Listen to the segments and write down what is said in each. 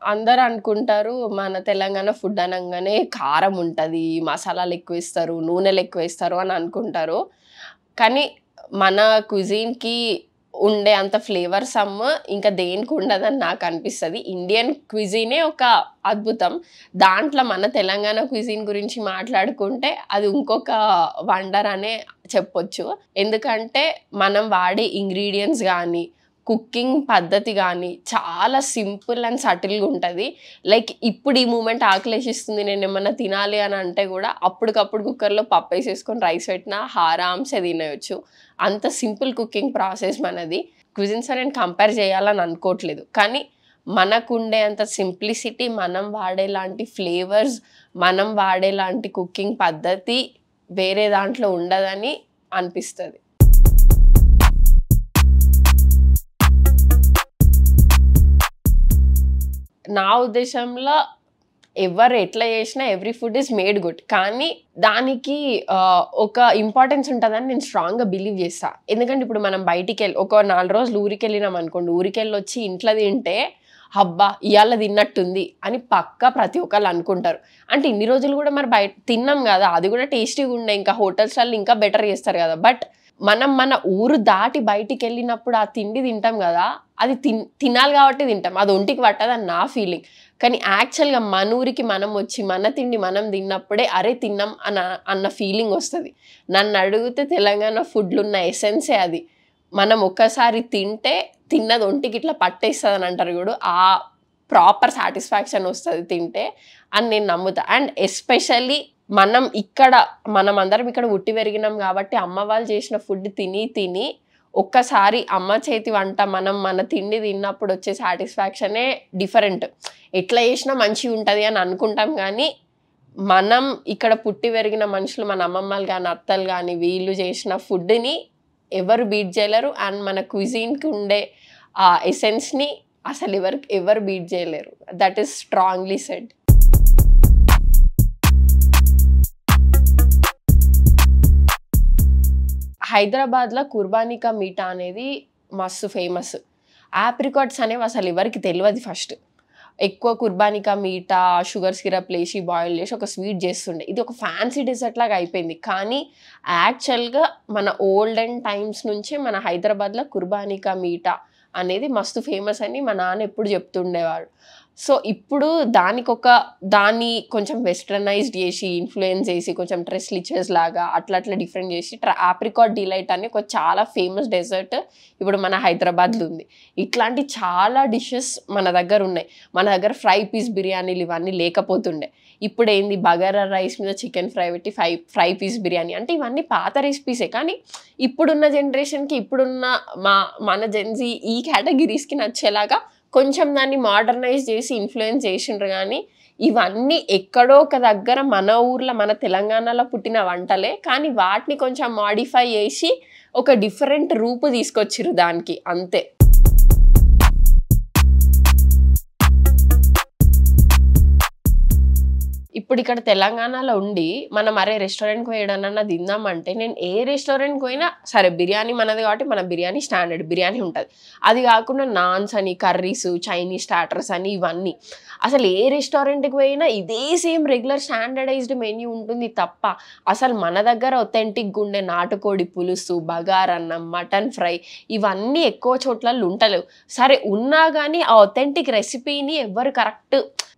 అందరూ అనుకుంటారు మన తెలంగాణ ఫుడ్ అనంగానే కారం ఉంటది, మసాలాలు ఎక్కువేస్తారు, నూనెలు ఎక్కువేస్తారు అని అనుకుంటారు. కానీ మన క్విజిన్‌కి ఉండే అంత ఫ్లేవర్ సమ్ ఇంకా దేనికి ఉండదని నాకు అనిపిస్తది. ఇండియన్ క్విజినే ఒక అద్భుతం. దాంట్లో మన తెలంగాణ క్విజిన్ గురించి మాట్లాడుకుంటే అది ఇంకొక వండర్ అనే చెప్పొచ్చు. ఎందుకంటే మనం వాడే ఇంగ్రీడియెంట్స్ గానీ, కుకింగ్ పద్ధతి గానీ చాలా సింపుల్ అండ్ సటిల్‌గా ఉంటది. లైక్ ఇప్పుడు ఈ మూమెంట్ ఆకలేసిస్తుంది నేనేమన్నా తినాలి అని అంటే గూడా అప్పటికప్పుడు కుక్కర్‌లో పప్పేసేసుకొని రైస్ పెట్టినా ఆరాంసే తినేయొచ్చు. అంత సింపుల్ కుకింగ్ ప్రాసెస్ మనది. క్విజిన్స్‌తో నేను కంపేర్ చేయాలని అనుకోవట్లేదు. కానీ మనకుండే అంత సింప్లిసిటీ, మనం వాడేలాంటి ఫ్లేవర్స్, మనం వాడేలాంటి కుకింగ్ పద్ధతి వేరే దాంట్లో ఉండదని అనిపిస్తది. నా ఉద్దేశంలో ఎవరు ఎట్లా చేసినా every food is made good. కానీ దానికి ఒక ఇంపార్టెన్స్ ఉంటదని నేను స్ట్రాంగ్‌గా బిలీవ్ చేస్తా. ఎందుకంటే ఇప్పుడు మనం బయటికెళ్ళి ఒక 4 రోజులు ఊరికెళ్ళినాం అనుకోండి. ఊరికెళ్ళొచ్చి ఇంట్లో తింటే అబ్బా! ఇయాల తిన్నట్టుంది అని పక్కా ప్రతి ఒక్కళ్ళు అనుకుంటారు. అంటే ఇన్ని రోజులు కూడా మరి బయట తిన్నాం కదా! అది కూడా టేస్టీగా ఉండే. ఇంకా హోటల్స్‌లలో ఇంకా బెటర్ చేస్తారు కదా! బట్ మనం మన ఊరు దాటి బయటికెళ్ళినప్పుడు ఆ తిండి తింటాం కదా! అది తినాలి కాబట్టి తింటాం. అది ఒంటికి పట్టదని నా ఫీలింగ్. కానీ యాక్చువల్‌గా మన ఊరికి మనం వచ్చి మన తిండి మనం తిన్నప్పుడే అరే తిన్నాం అన్న ఫీలింగ్ వస్తది. నన్ను అడిగితే తెలంగాణ ఫుడ్‌లో ఉన్న ఎసెన్సే అది. మనం ఒక్కసారి తింటే తిన్నది ఒంటికి ఇట్లా పట్టేస్తదని అంటారు చూడు. ఆ ప్రాపర్ సాటిస్ఫాక్షన్ వస్తది తింటే అని నేను నమ్ముతా. అండ్ ఎస్పెషల్లీ మనమందరం ఇక్కడ పుట్టి పెరిగినాం కాబట్టి అమ్మ వాళ్ళు చేసిన ఫుడ్ తిని ఒక్కసారి అమ్మ చేతి వంట మన తిండి తిన్నప్పుడు వచ్చే సాటిస్ఫాక్షనే డిఫరెంట్. ఎట్లా చేసినా మంచిగా ఉంటది అని అనుకుంటాం కానీ మనం ఇక్కడ పుట్టి పెరిగిన మనుషులు మన అమ్మమ్మలు గాని, అత్తలు గాని వీళ్ళు చేసిన ఫుడ్‌ని ఎవరు బీట్ చేయలేరు. అండ్ మన క్విజిన్‌కి ఉండే ఆ ఎసెన్స్‌ని అసలు ఎవరు బీట్ చేయలేరు. That is strongly said. హైదరాబాద్‌లో కుర్బానీ కా మీఠా అనేది మస్తు ఫేమస్. ఆప్రికాట్స్ అనేవి అసలు ఎవరికీ తెలవదు ఫస్ట్. ఎక్కువ కుర్బానీ కా మీఠా, షుగర్ సిరప్ లేసి బాయిల్ చేసి ఒక స్వీట్ చేస్తుండే. ఇది ఒక ఫ్యాన్సీ డెజర్ట్ లాగా అయిపోయింది. కానీ యాక్చువల్‌గా మన ఓల్డెన్ టైమ్స్ నుంచే మన హైదరాబాద్‌లో కుర్బానీ కా మీఠా అనేది మస్తు ఫేమస్ అని మా నాన్న ఎప్పుడు చెప్తుండేవాడు. సో, ఇప్పుడు దాన్ని కొంచెం వెస్టర్నైజ్డ్ చేసి, ఇన్‌ఫ్లూయెన్స్ చేసి కొంచెం ట్రెస్ లిచెస్ లాగా అట్లా డిఫరెంట్ చేసి ఆప్రికాట్ డిలైట్ అని ఒక చాలా ఫేమస్ డెజర్ట్ ఇప్పుడు మన హైదరాబాద్‌లో ఉంది. ఇట్లాంటి చాలా డిషెస్ మన దగ్గర ఉన్నాయి. మన దగ్గర ఫ్రై పీస్ బిర్యానీలు ఇవన్నీ లేకపోతుండే. ఇప్పుడేంది బగారా రైస్ మీద చికెన్ ఫ్రై పెట్టి ఫ్రై పీస్ బిర్యానీ అంటే ఇవన్నీ పాత రెసిపీసే. కానీ ఇప్పుడున్న జనరేషన్‌కి మన జెన్‌జీ ఈ కేటగిరీస్‌కి నచ్చేలాగా కొంచెం దాన్ని మోడర్నైజ్ చేసి ఇన్‌ఫ్లూయెన్స్ చేసిండ్రు గానీ ఇవన్నీ ఎక్కడో ఒక దగ్గర మన ఊర్లో మన తెలంగాణలో పుట్టిన వంటలే. కానీ వాటిని కొంచెం మోడిఫై చేసి ఒక డిఫరెంట్ రూపు తీసుకొచ్చిర్రు దానికి అంతే. ఇప్పుడు ఇక్కడ తెలంగాణలో ఉండి మనం అరే రెస్టారెంట్‌కి పోయి ఏడనన్నా తిందామంటే నేను ఏ రెస్టారెంట్‌కి పోయినా సరే బిర్యానీ మనది కాబట్టి మన బిర్యానీ స్టాండర్డ్ బిర్యానీ ఉంటది. అది కాకుండా నాన్స్ అని, కర్రీస్, చైనీస్ స్టార్టర్స్ అని ఇవన్నీ. అసలు ఏ రెస్టారెంట్‌కి పోయినా ఇదే సేమ్ రెగ్యులర్ స్టాండర్డైజ్డ్ మెన్యూ ఉంటుంది తప్ప అసలు మన దగ్గర ఒథెంటిక్‌గా ఉండే నాటుకోడి పులుసు, బగారన్నం, మటన్ ఫ్రై ఇవన్నీ ఎక్కువ చోట్లలో ఉంటలేవు. సరే ఉన్నా గానీ ఆ ఒథెంటిక్ రెసిపీని ఎవ్వరు కరెక్ట్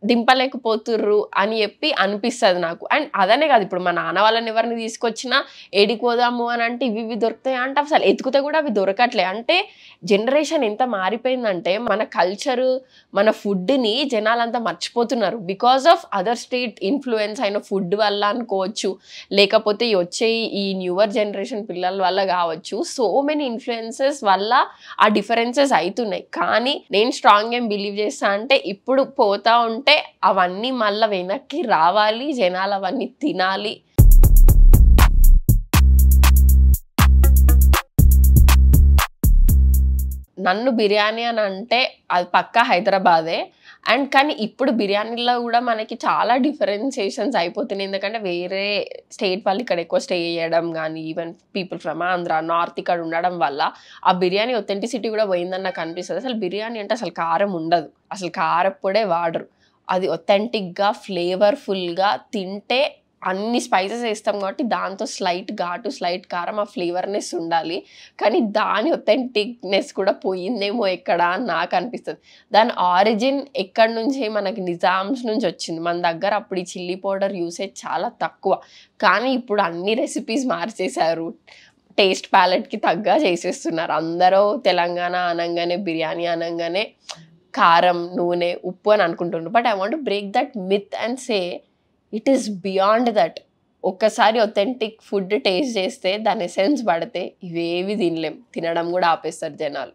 దింపలేకపోతుర్రు అని చెప్పి అనిపిస్తది నాకు. అండ్ అదనే కాదు ఇప్పుడు మా నాన్న వాళ్ళని ఎవరిని తీసుకొచ్చినా ఏడికి పోదాము అని అంటే ఇవి దొరుకుతాయా అంటే అసలు ఎతుకుతే కూడా అవి దొరకట్లే. అంటే జనరేషన్ ఎంత మారిపోయిందంటే మన కల్చరు, మన ఫుడ్‌ని జనాలంతా మర్చిపోతున్నారు. Because of other state influence అయిన ఫుడ్ వల్ల అనుకోవచ్చు. లేకపోతే వచ్చే ఈ న్యూవర్ జనరేషన్ పిల్లల వల్ల కావచ్చు. సో మెనీ ఇన్‌ఫ్లూయెన్సెస్ వల్ల ఆ డిఫరెన్సెస్ అయితున్నాయి. కానీ నేను స్ట్రాంగ్ ఏం బిలీవ్ చేస్తా అంటే ఇప్పుడు పోతా ఉంటే అవన్నీ మళ్ళా వెనక్కి రావాలి. జనాలు అవన్నీ తినాలి. నన్ను బిర్యానీ అని అంటే అది పక్కా హైదరాబాదే. అండ్ కానీ ఇప్పుడు బిర్యానీలో కూడా మనకి చాలా డిఫరెన్షియేషన్స్ అయిపోతున్నాయి. ఎందుకంటే వేరే స్టేట్ వాళ్ళు ఇక్కడ ఎక్కువ స్టే చేయడం కానీ, even people from Andhra, north ఇక్కడ ఉండడం వల్ల ఆ బిర్యానీ ఒథెంటిసిటీ కూడా పోయిందని నాకు అనిపిస్తది. అసలు బిర్యానీ అంటే అసలు కారం ఉండదు. అసలు కారప్పొడే వాడరు. అది ఒథెంటిక్‌గా, ఫ్లేవర్‌ఫుల్‌గా తింటే అన్ని స్పైసెస్ ఏస్తాం కాబట్టి దాంతో స్లైట్ ఘాటు, స్లైట్ కారం, ఆ ఫ్లేవర్‌నెస్ ఉండాలి. కానీ దాని ఒథెంటిక్‌నెస్ కూడా పోయిందేమో ఎక్కడ అని నాకు అనిపిస్తది. దాని ఆరిజిన్ ఎక్కడి నుంచి మనకి నిజామ్స్ నుంచి వచ్చింది. మన దగ్గర అప్పుడు ఈ చిల్లీ పౌడర్ యూసేజ్ చాలా తక్కువ. కానీ ఇప్పుడు అన్ని రెసిపీస్ మార్చేశారు. టేస్ట్ ప్యాలెట్‌కి తగ్గ చేసేస్తున్నారు. అందరూ తెలంగాణ అనంగానే, బిర్యానీ అనంగానే కారం, నూనె, ఉప్పు అని అనుకుంటుండ్రు. But I want to break that myth and say it is beyond that. ఒక్కసారి ఒథెంటిక్ ఫుడ్ టేస్ట్ చేస్తే దాని ఎసెన్స్ పడితే ఇవేవి తినలేం. తినడం కూడా ఆపేస్తారు జనాలు.